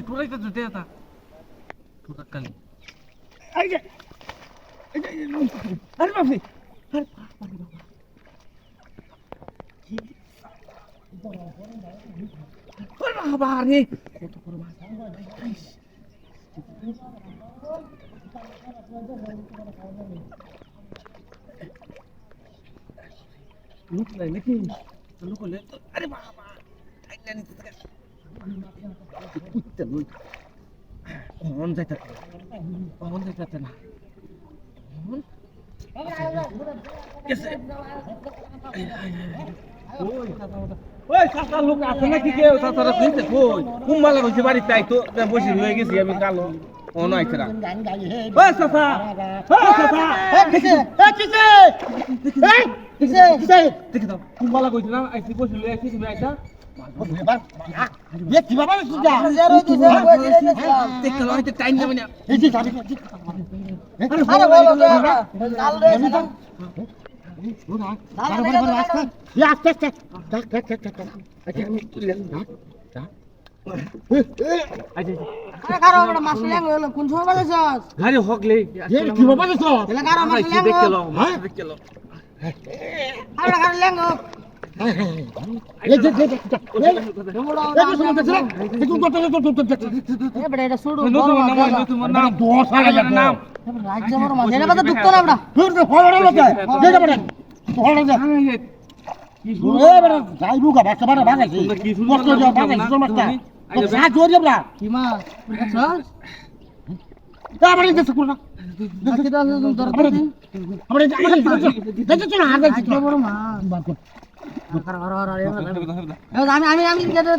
টুরাইতে জুতে আতা টুরা কালি এই যে আরে বাপরে আরে বাবা রে কত বড় মাছ লুক নাই নাকি লুক হলে আরে বাবা টাইনা নিতে থাকে কুত্তা লই কোন যাইতা না ওই কাকা লোক আছে নাকি কেউ তাছাড়া দিতে কই কুম্বালা হইছে বাড়ি তাই তো বসে হয়ে গেছি আমি কালো অন আইছরা ওই সাফা কিসে দেখে দাও কুম্বালা কইছে না আইছি বসে লই আইছি তুমি আইছা কি বাবা সুজা দেখে লইতে টাইম নেবে না এই যে যাবি আরে বলো কাল রে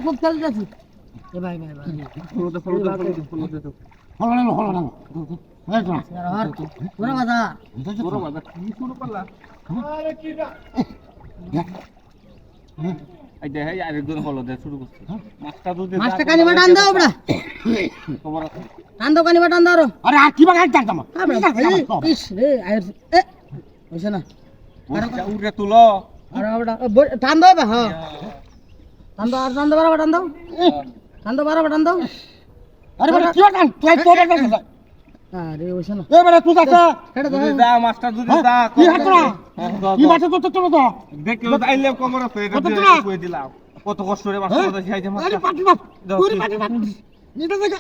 খুব খেলতেছি মাছটা কানিবা টান দাও বড়া টান দাও কানিবা টান দাও আরে আর কি বাগাই টান দাও ইস রে আইর এ হইছে না আরে উড়ে তুলো আরে বড়া টান দাও বা হ্যাঁ টান দাও আর টান দাও বড়া টান দাও টান দাও বড়া টান দাও আরে বড়া কি টান তুই তো টান আরে হইছে না এ বড়া তুই যা হেডা দা মাছটা দুদি দা কি হাতরা কি মাছ তো তো তো দেখে আইলে কমর আছে এটা কই দিলাম কত কষ্ট রে মাছ তো খাইতে মাছ আরে পাটি মাছ পুরি পাটি মাছ নিতে দেখা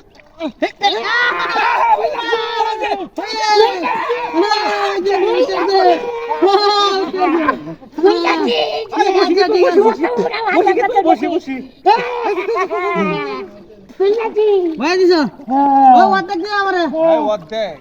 বসে বসে ভাই দিছ ও ওয়াত দেখ আমারে ওয়াত দেখ